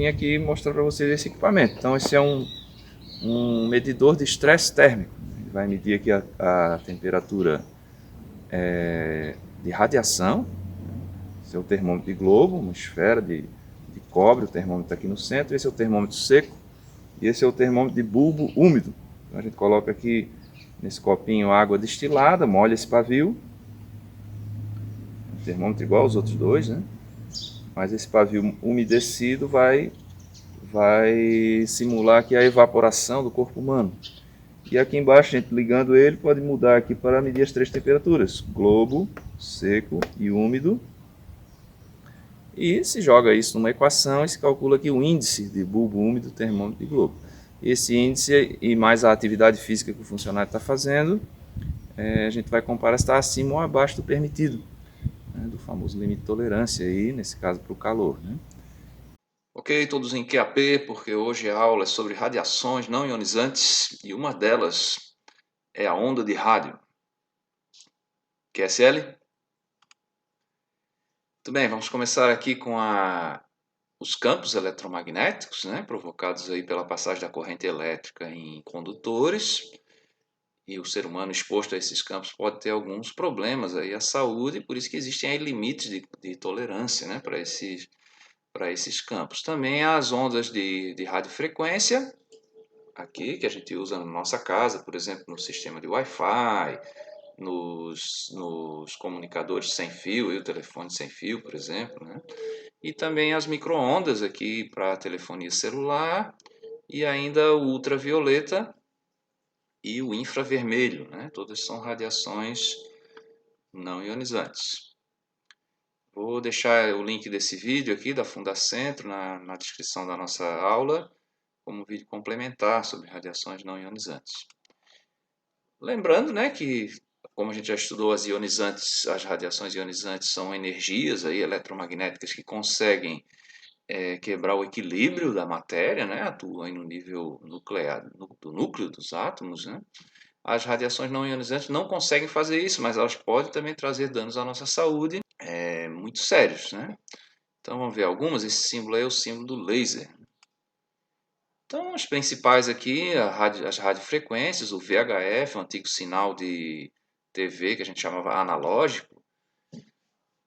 vim aqui mostrar para vocês esse equipamento. Então esse é um medidor de estresse térmico. Ele vai medir aqui a temperatura de radiação. Esse é o termômetro de globo, uma esfera de cobre, o termômetro aqui no centro. Esse é o termômetro seco e esse é o termômetro de bulbo úmido. Então a gente coloca aqui nesse copinho água destilada, molha esse pavio. Um termômetro igual aos outros dois, né? Mas esse pavio umedecido vai simular aqui a evaporação do corpo humano. E aqui embaixo, a gente ligando ele, pode mudar aqui para medir as 3 temperaturas: globo, seco e úmido. E se joga isso numa equação e se calcula aqui o índice de bulbo úmido, termômetro e globo. Esse índice e mais a atividade física que o funcionário está fazendo, a gente vai comparar se está acima ou abaixo do permitido, né, do famoso limite de tolerância, aí, nesse caso para o calor. Né? Ok, todos em QAP, porque hoje a aula é sobre radiações não ionizantes e uma delas é a onda de rádio. QSL? Muito bem, vamos começar aqui com os campos eletromagnéticos, né, provocados aí pela passagem da corrente elétrica em condutores. E o ser humano exposto a esses campos pode ter alguns problemas aí à saúde, por isso que existem aí limites de tolerância, né, para esses campos. Também as ondas de radiofrequência, aqui, que a gente usa na nossa casa, por exemplo, no sistema de Wi-Fi, nos comunicadores sem fio, e o telefone sem fio, por exemplo, né? E também as micro-ondas aqui para telefonia celular, e ainda o ultravioleta e o infravermelho, né? Todas são radiações não ionizantes. Vou deixar o link desse vídeo aqui da Fundacentro na descrição da nossa aula, como vídeo complementar sobre radiações não ionizantes. Lembrando, né, que como a gente já estudou, as radiações ionizantes são energias aí eletromagnéticas que conseguem quebrar o equilíbrio da matéria, né, atuam aí no nível nuclear, do núcleo dos átomos, né. As radiações não ionizantes não conseguem fazer isso, mas elas podem também trazer danos à nossa saúde, muito sérios, né. Então vamos ver algumas. Esse símbolo aí é o símbolo do laser. Então, as principais aqui, as radiofrequências, o VHF, um antigo sinal de TV que a gente chamava analógico.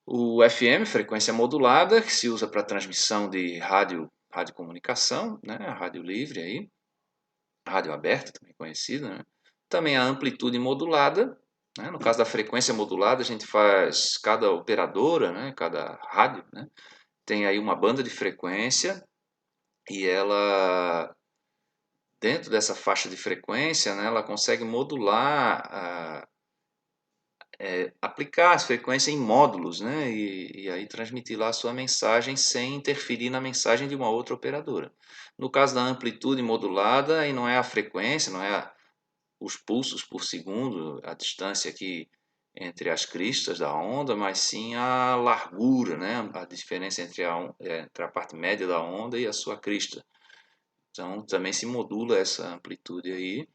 O FM, frequência modulada, que se usa para transmissão de radiocomunicação, né? A rádio livre aí, rádio aberta também conhecida, né? Também a amplitude modulada, né? No caso da frequência modulada, a gente faz, cada operadora, né? Cada rádio, né? Tem aí uma banda de frequência e ela, dentro dessa faixa de frequência, né, ela consegue modular, aplicar as frequências em módulos, né, e aí transmitir lá a sua mensagem sem interferir na mensagem de uma outra operadora. No caso da amplitude modulada, aí não é a frequência, não é os pulsos por segundo, a distância aqui entre as cristas da onda, mas sim a largura, né, a diferença entre a parte média da onda e a sua crista. Então também se modula essa amplitude aí,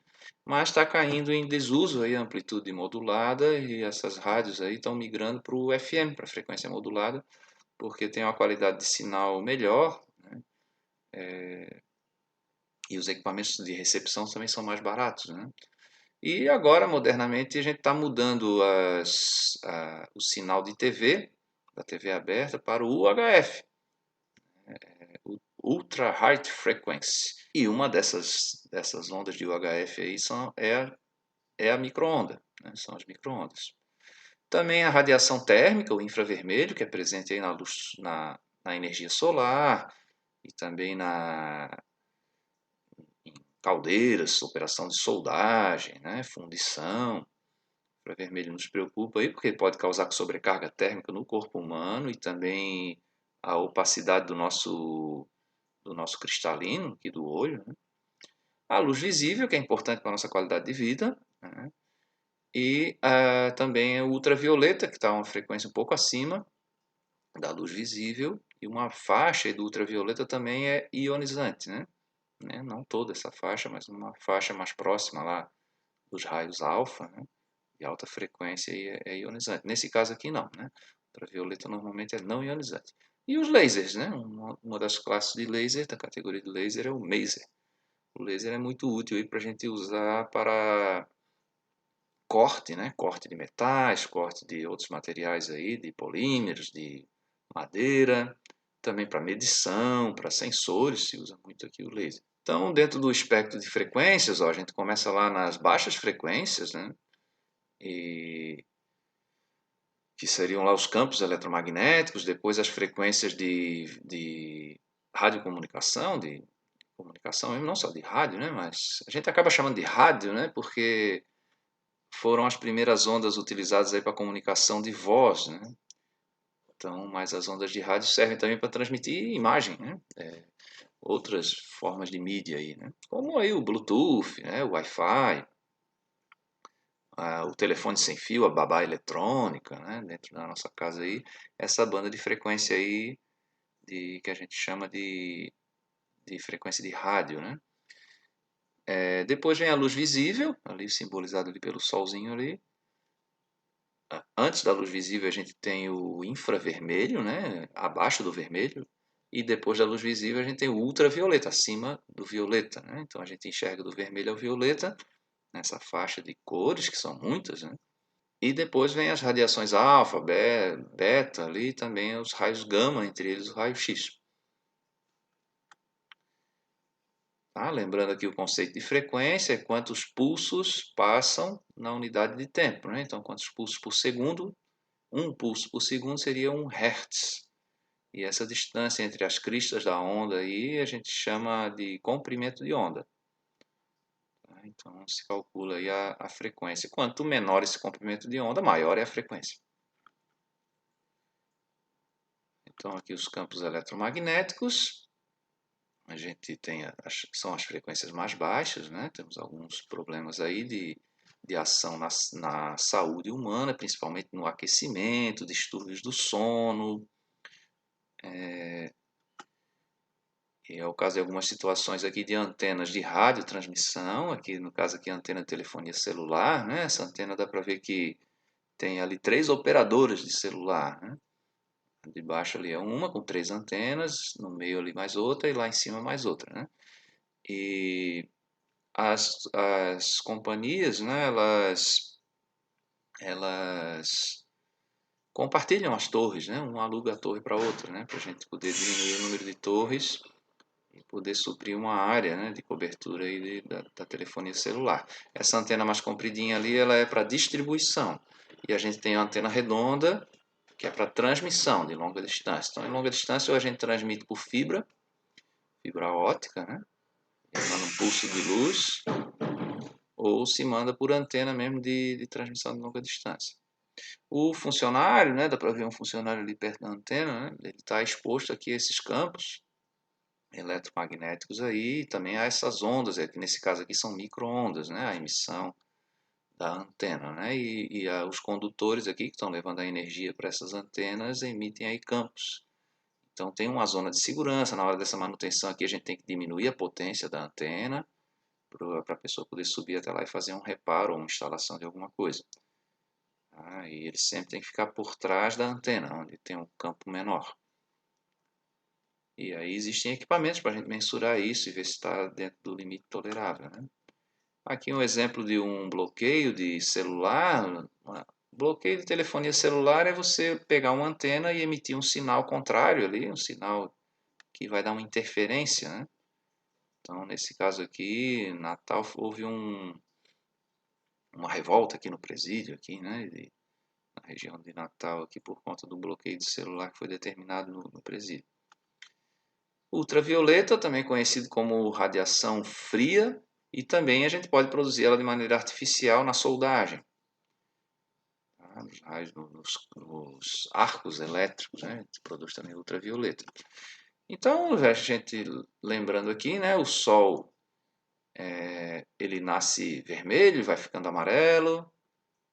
mas está caindo em desuso aí a amplitude modulada e essas rádios aí estão migrando para o FM, para a frequência modulada, porque tem uma qualidade de sinal melhor, né? E os equipamentos de recepção também são mais baratos, né? E agora, modernamente, a gente está mudando o sinal de TV, da TV aberta, para o UHF, o Ultra High Frequency. E uma dessas ondas de UHF aí é a microonda, né? São as microondas. Também a radiação térmica, o infravermelho, que é presente aí na luz, na energia solar e também em caldeiras, operação de soldagem, né? Fundição. O infravermelho nos preocupa aí porque ele pode causar sobrecarga térmica no corpo humano e também a opacidade do nosso cristalino, aqui do olho, né? A luz visível, que é importante para a nossa qualidade de vida, né? E também o ultravioleta, que está uma frequência um pouco acima da luz visível, e uma faixa do ultravioleta também é ionizante, né? Não toda essa faixa, mas uma faixa mais próxima lá dos raios alfa, né? De alta frequência é ionizante. Nesse caso aqui não, né? Ultravioleta normalmente é não ionizante. E os lasers, né? Uma das classes de laser, da categoria de laser, é o maser. O laser é muito útil para a gente usar para corte, né? Corte de metais, corte de outros materiais aí, de polímeros, de madeira, também para medição, para sensores, se usa muito aqui o laser. Então, dentro do espectro de frequências, ó, a gente começa lá nas baixas frequências, né? E que seriam lá os campos eletromagnéticos, depois as frequências de radiocomunicação, de comunicação, não só de rádio, né? Mas a gente acaba chamando de rádio, né? Porque foram as primeiras ondas utilizadas aí para comunicação de voz, né? Então, mas as ondas de rádio servem também para transmitir imagem, né? Outras formas de mídia aí, né? Como aí o Bluetooth, né? O Wi-Fi, o telefone sem fio, a babá eletrônica, né? Dentro da nossa casa aí, essa banda de frequência aí que a gente chama de frequência de rádio, né? Depois vem a luz visível, ali simbolizado ali pelo solzinho ali. Antes da luz visível a gente tem o infravermelho, né? Abaixo do vermelho. E depois da luz visível a gente tem o ultravioleta, acima do violeta, né? Então a gente enxerga do vermelho ao violeta, nessa faixa de cores, que são muitas, né? E depois vem as radiações alfa, beta, ali também os raios gama, entre eles o raio X. Tá? Lembrando aqui o conceito de frequência, é quantos pulsos passam na unidade de tempo, né? Então, quantos pulsos por segundo? Um pulso por segundo seria um hertz. E essa distância entre as cristas da onda aí a gente chama de comprimento de onda. Tá? Então, se calcula aí a frequência. Quanto menor esse comprimento de onda, maior é a frequência. Então, aqui os campos eletromagnéticos. A gente tem são as frequências mais baixas, né? Temos alguns problemas aí de ação na saúde humana, principalmente no aquecimento, distúrbios do sono. E é o caso de algumas situações aqui de antenas de radiotransmissão, aqui no caso aqui a antena de telefonia celular, né? Essa antena dá para ver que tem ali 3 operadoras de celular, né? De baixo ali é uma com 3 antenas, no meio ali mais outra e lá em cima mais outra, né? E as companhias, né, elas compartilham as torres, né? Um aluga a torre para outra, né? Para a gente poder diminuir o número de torres e poder suprir uma área, né, de cobertura aí da telefonia celular. Essa antena mais compridinha ali, ela é para distribuição. E a gente tem a antena redonda, que é para transmissão de longa distância. Então, em longa distância, ou a gente transmite por fibra ótica, né? Manda um pulso de luz, ou se manda por antena mesmo de transmissão de longa distância. O funcionário, né, dá para ver um funcionário ali perto da antena, né, ele está exposto aqui a esses campos eletromagnéticos aí, também há essas ondas, que nesse caso aqui são micro-ondas, né, a emissão da antena, né, os condutores aqui que estão levando a energia para essas antenas emitem aí campos. Então tem uma zona de segurança, na hora dessa manutenção aqui a gente tem que diminuir a potência da antena, para a pessoa poder subir até lá e fazer um reparo ou uma instalação de alguma coisa. E ele sempre tem que ficar por trás da antena, onde tem um campo menor. E aí existem equipamentos para a gente mensurar isso e ver se está dentro do limite tolerável, né? Aqui um exemplo de um bloqueio de celular. Bloqueio de telefonia celular é você pegar uma antena e emitir um sinal contrário ali, um sinal que vai dar uma interferência, né? Então, nesse caso aqui, Natal houve uma revolta aqui no presídio, aqui, né? Na região de Natal, aqui por conta do bloqueio de celular que foi determinado no presídio. Ultravioleta, também conhecido como radiação fria, e também a gente pode produzir ela de maneira artificial na soldagem, tá? Nos arcos elétricos, né? A gente produz também ultravioleta. Então, a gente lembrando aqui, né? O Sol ele nasce vermelho, vai ficando amarelo,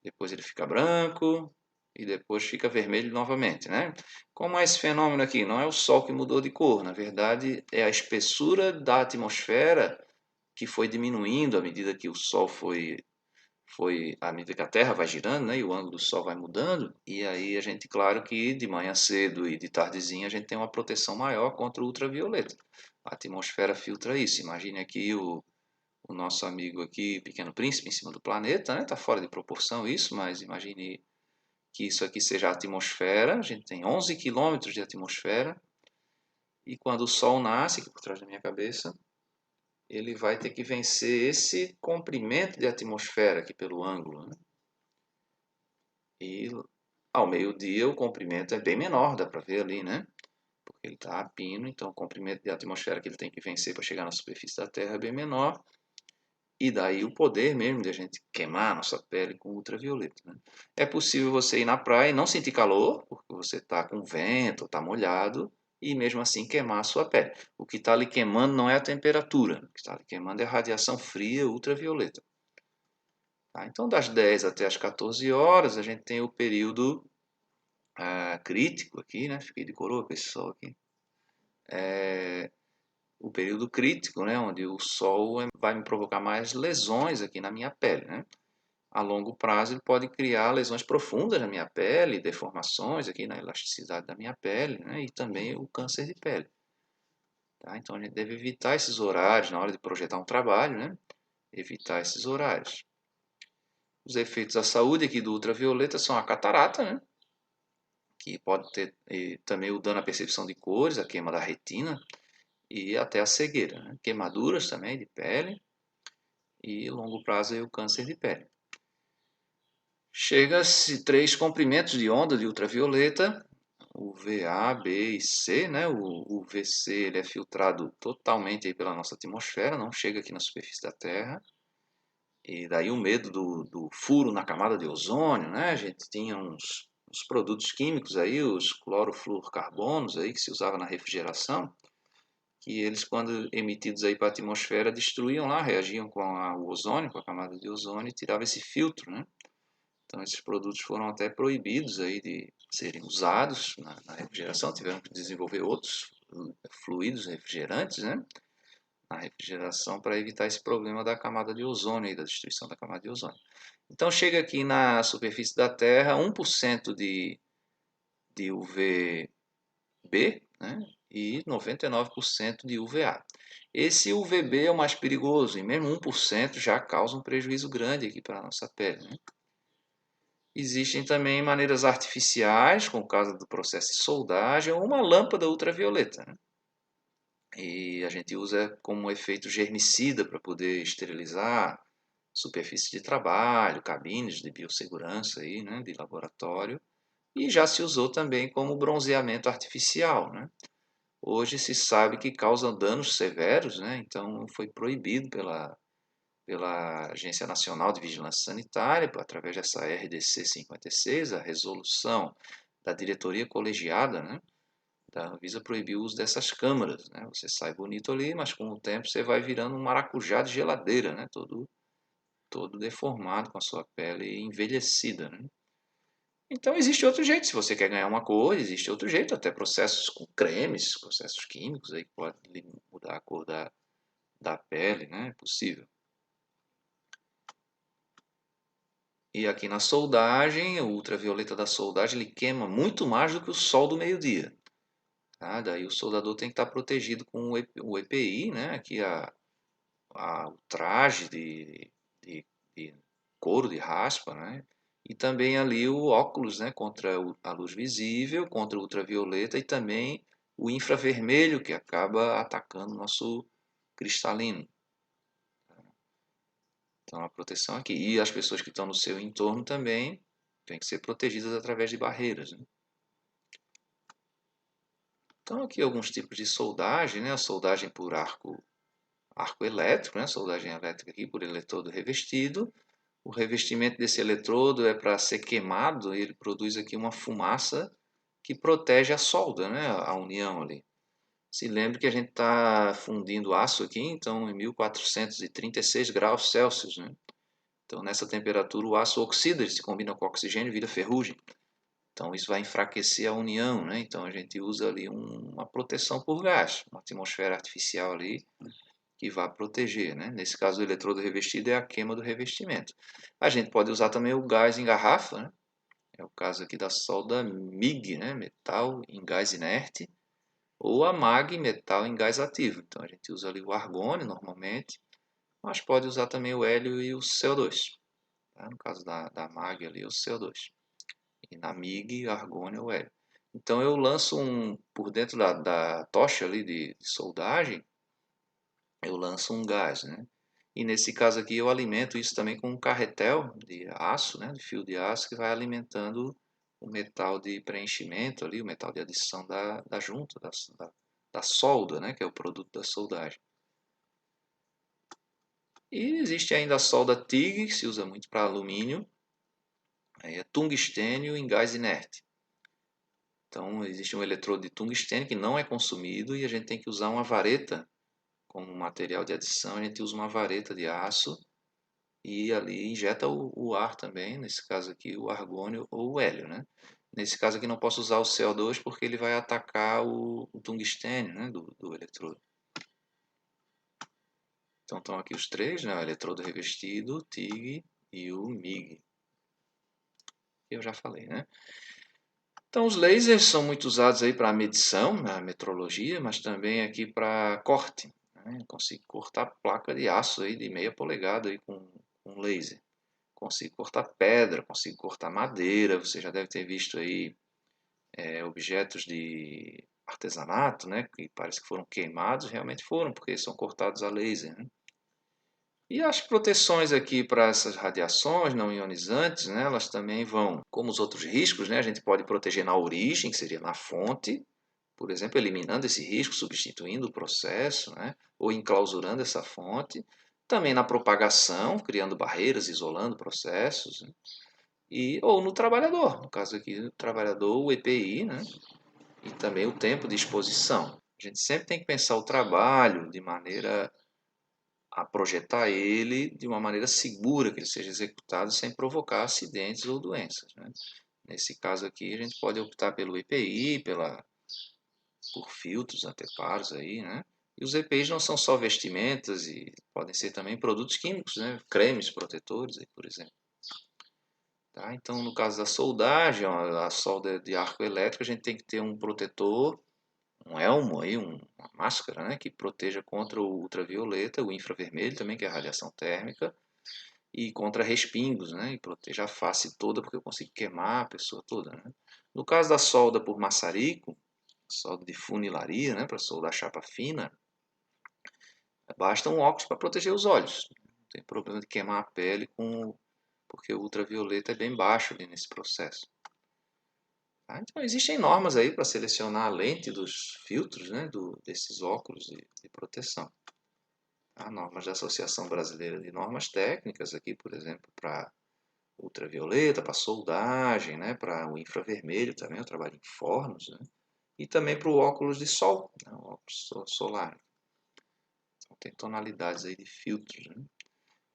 depois ele fica branco e depois fica vermelho novamente, né? Como é esse fenômeno aqui? Não é o Sol que mudou de cor, na verdade é a espessura da atmosfera que foi diminuindo à medida que o Sol à medida que a Terra vai girando, né, e o ângulo do Sol vai mudando, e aí a gente, claro que de manhã cedo e de tardezinha a gente tem uma proteção maior contra o ultravioleta. A atmosfera filtra isso. Imagine aqui o nosso amigo aqui, Pequeno Príncipe, em cima do planeta, né? Tá fora de proporção isso, mas imagine que isso aqui seja a atmosfera. A gente tem 11 quilômetros de atmosfera, e quando o Sol nasce, aqui por trás da minha cabeça, ele vai ter que vencer esse comprimento de atmosfera aqui pelo ângulo, né? E ao meio-dia o comprimento é bem menor, dá para ver ali, né? Porque ele está a pino, então o comprimento de atmosfera que ele tem que vencer para chegar na superfície da Terra é bem menor. E daí o poder mesmo de a gente queimar a nossa pele com ultravioleta, né? É possível você ir na praia e não sentir calor, porque você está com vento, está molhado, e mesmo assim queimar a sua pele. O que está ali queimando não é a temperatura, o que está ali queimando é a radiação fria ultravioleta. Tá? Então, das 10 até as 14 horas, a gente tem o período crítico aqui, né? Fiquei de coroa com esse sol aqui. O período crítico, né? Onde o sol vai me provocar mais lesões aqui na minha pele, né? A longo prazo, ele pode criar lesões profundas na minha pele, deformações aqui na elasticidade da minha pele, né? E também o câncer de pele. Tá? Então, a gente deve evitar esses horários na hora de projetar um trabalho, né? Evitar esses horários. Os efeitos à saúde aqui do ultravioleta são a catarata, né? Que pode ter também o dano à percepção de cores, a queima da retina e até a cegueira, né? Queimaduras também de pele e, a longo prazo, aí, o câncer de pele. Chega-se 3 comprimentos de onda de ultravioleta, o VA, B e C, né? O VC ele é filtrado totalmente aí pela nossa atmosfera, não chega aqui na superfície da Terra. E daí o medo do furo na camada de ozônio, né? A gente tinha uns produtos químicos aí, os clorofluorcarbonos aí que se usava na refrigeração, que eles quando emitidos aí para a atmosfera destruíam lá, reagiam com o ozônio, com a camada de ozônio e tirava esse filtro, né? Então esses produtos foram até proibidos aí de serem usados na refrigeração, tiveram que desenvolver outros fluidos refrigerantes, né? Na refrigeração para evitar esse problema da camada de ozônio e da destruição da camada de ozônio. Então chega aqui na superfície da Terra 1% de UVB, né? E 99% de UVA. Esse UVB é o mais perigoso e mesmo 1% já causa um prejuízo grande aqui para a nossa pele, né? Existem também maneiras artificiais, com o caso do processo de soldagem, ou uma lâmpada ultravioleta, né? E a gente usa como efeito germicida para poder esterilizar superfície de trabalho, cabines de biossegurança aí, né, de laboratório. E já se usou também como bronzeamento artificial, né? Hoje se sabe que causa danos severos, né? Então foi proibido pela Agência Nacional de Vigilância Sanitária, através dessa RDC 56, a resolução da diretoria colegiada, né? Da Anvisa proibiu o uso dessas câmaras, né? Você sai bonito ali, mas com o tempo você vai virando um maracujá de geladeira, né? Todo deformado com a sua pele envelhecida, né? Então existe outro jeito, se você quer ganhar uma cor, existe outro jeito, até processos com cremes, processos químicos aí que podem mudar a cor da pele, né? É possível. E aqui na soldagem, o ultravioleta da soldagem, ele queima muito mais do que o sol do meio-dia. Tá? Daí o soldador tem que estar protegido com o EPI, né? Aqui o traje de couro de raspa, né? E também ali o óculos, né? Contra a luz visível, contra o ultravioleta e também o infravermelho que acaba atacando o nosso cristalino. Então a proteção aqui. E as pessoas que estão no seu entorno também têm que ser protegidas através de barreiras, né? Então aqui alguns tipos de soldagem, né? A soldagem por arco elétrico, né? Soldagem elétrica aqui por eletrodo revestido. O revestimento desse eletrodo é para ser queimado, e ele produz aqui uma fumaça que protege a solda, né? A união ali. Se lembre que a gente está fundindo aço aqui, então em 1436 graus Celsius, né? Então nessa temperatura o aço oxida, ele se combina com o oxigênio e vira ferrugem. Então isso vai enfraquecer a união, né? Então a gente usa ali uma proteção por gás, uma atmosfera artificial ali que vá proteger, né? Nesse caso, o eletrodo revestido é a queima do revestimento. A gente pode usar também o gás em garrafa, né? É o caso aqui da solda MIG, né? Metal em gás inerte, ou a MAG, metal em gás ativo. Então a gente usa ali o argônio normalmente, mas pode usar também o hélio e o CO2. Tá? No caso da MAG ali, o CO2. E na MIG, argônio ou hélio. Então eu lanço por dentro da tocha ali de soldagem, eu lanço um gás, né? E nesse caso aqui eu alimento isso também com um carretel de aço, né? De fio de aço que vai alimentando o metal de preenchimento ali, o metal de adição da junta, da solda, né? Que é o produto da soldagem. E existe ainda a solda TIG, que se usa muito para alumínio, aí é tungstênio em gás inerte. Então existe um eletrodo de tungstênio que não é consumido e a gente tem que usar uma vareta como material de adição, a gente usa uma vareta de aço e ali injeta o ar também, nesse caso aqui o argônio ou o hélio, né? Nesse caso aqui não posso usar o CO2 porque ele vai atacar o tungstênio, né, do eletrodo. Então estão aqui os três, né, o eletrodo revestido, o TIG e o MIG, que eu já falei, né? Então os lasers são muito usados aí para medição, na metrologia, mas também aqui para corte, né? Eu consigo cortar placa de aço aí de meia polegada aí com laser. Consigo cortar pedra, consigo cortar madeira. Você já deve ter visto aí objetos de artesanato, né, que parece que foram queimados, realmente foram, porque são cortados a laser, né? E as proteções aqui para essas radiações não ionizantes, né, elas também vão, como os outros riscos, né, a gente pode proteger na origem, que seria na fonte, por exemplo, eliminando esse risco, substituindo o processo, né, ou enclausurando essa fonte. Também na propagação, criando barreiras, isolando processos, né? Ou no trabalhador, no caso aqui do trabalhador, o EPI, né? E também o tempo de exposição. A gente sempre tem que pensar o trabalho de maneira a projetar ele de uma maneira segura, que ele seja executado sem provocar acidentes ou doenças, né? Nesse caso aqui, a gente pode optar pelo EPI, por filtros anteparos aí, né? E os EPIs não são só vestimentas e podem ser também produtos químicos, né? Cremes protetores, aí, por exemplo. Tá? Então, no caso da soldagem, a solda de arco elétrico, a gente tem que ter um protetor, um elmo aí, uma máscara, né, que proteja contra o ultravioleta, o infravermelho também, que é a radiação térmica, e contra respingos, né, e proteja a face toda, porque eu consigo queimar a pessoa toda, né. No caso da solda por maçarico, solda de funilaria, né, para soldar chapa fina, basta um óculos para proteger os olhos. Não tem problema de queimar a pele porque o ultravioleta é bem baixo ali nesse processo. Tá? Então existem normas aí para selecionar a lente dos filtros, né, desses óculos de proteção. Há normas da Associação Brasileira de Normas Técnicas aqui, por exemplo, para ultravioleta, para soldagem, né, para o infravermelho também, eu trabalho em fornos, né, e também para o óculos de sol, né, o óculos solar. Então tem tonalidades aí de filtros, né.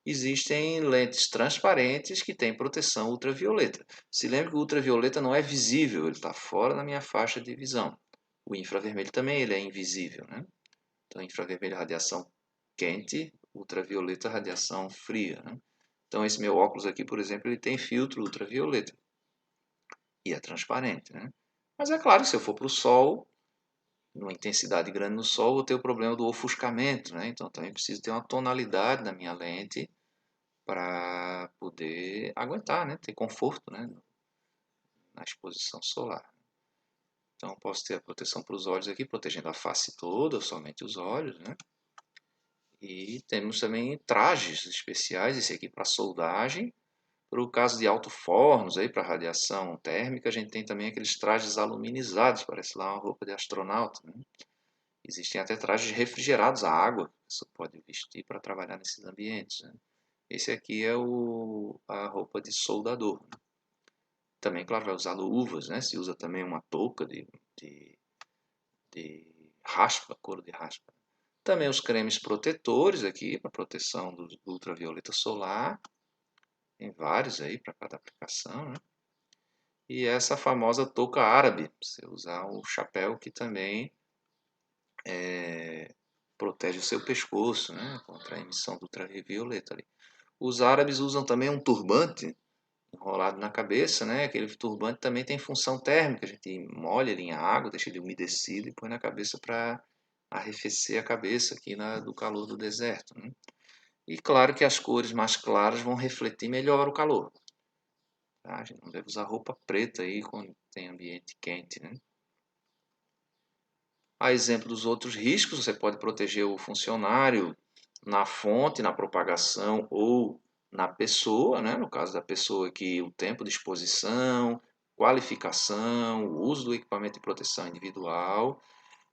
Existem lentes transparentes que têm proteção ultravioleta. Se lembra que o ultravioleta não é visível, ele está fora da minha faixa de visão. O infravermelho também ele é invisível, né? Então, infravermelho é radiação quente, ultravioleta é radiação fria, né? Então, esse meu óculos aqui, por exemplo, ele tem filtro ultravioleta e é transparente, né? Mas é claro, se eu for para o sol, numa intensidade grande no sol, eu vou ter o problema do ofuscamento, né? Então, também preciso ter uma tonalidade na minha lente para poder aguentar, né? Ter conforto, né? Na exposição solar. Então, posso ter a proteção para os olhos aqui, protegendo a face toda, somente os olhos, né? E temos também trajes especiais, esse aqui para soldagem. Para o caso de alto-fornos, para radiação térmica, a gente tem também aqueles trajes aluminizados, parece lá uma roupa de astronauta, né? Existem até trajes refrigerados à água, que você pode vestir para trabalhar nesses ambientes, né? Esse aqui é a roupa de soldador. Também, claro, vai usar luvas, né? Se usa também uma touca de, de raspa, couro de raspa. Também os cremes protetores aqui, para proteção do ultravioleta solar. Tem vários aí para cada aplicação, né? E essa famosa touca árabe, você usar o chapéu que também protege o seu pescoço, né, contra a emissão do ultravioleta ali. Os árabes usam também um turbante enrolado na cabeça, né? Aquele turbante também tem função térmica. A gente molha ele em água, deixa ele umedecido e põe na cabeça para arrefecer a cabeça aqui do calor do deserto, né? E claro que as cores mais claras vão refletir melhor o calor. Tá? A gente não deve usar roupa preta aí quando tem ambiente quente, né? A exemplo dos outros riscos, você pode proteger o funcionário na fonte, na propagação ou na pessoa, né? No caso da pessoa aqui, o tempo de exposição, qualificação, o uso do equipamento de proteção individual.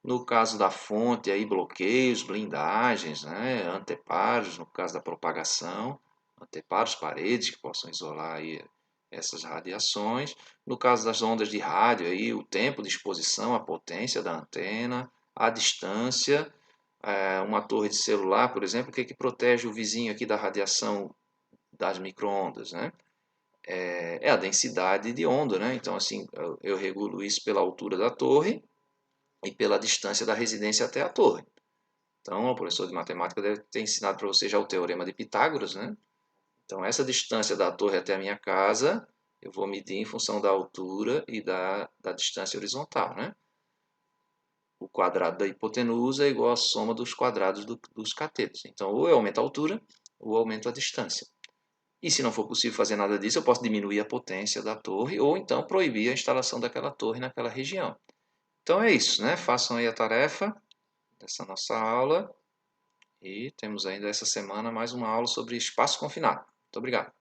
No caso da fonte, aí, bloqueios, blindagens, né? Anteparos, no caso da propagação, anteparos, paredes que possam isolar aí essas radiações. No caso das ondas de rádio, aí, o tempo de exposição, a potência da antena, a distância. Uma torre de celular, por exemplo, o que protege o vizinho aqui da radiação das microondas, né? É a densidade de onda, né? Então, assim, eu regulo isso pela altura da torre e pela distância da residência até a torre. Então, o professor de matemática deve ter ensinado para você já o teorema de Pitágoras, né? Então, essa distância da torre até a minha casa, eu vou medir em função da altura e da distância horizontal, né? O quadrado da hipotenusa é igual à soma dos quadrados dos catetos. Então, ou eu aumento a altura, ou eu aumento a distância. E se não for possível fazer nada disso, eu posso diminuir a potência da torre, ou então proibir a instalação daquela torre naquela região. Então é isso, né? Façam aí a tarefa dessa nossa aula. E temos ainda essa semana mais uma aula sobre espaço confinado. Muito obrigado.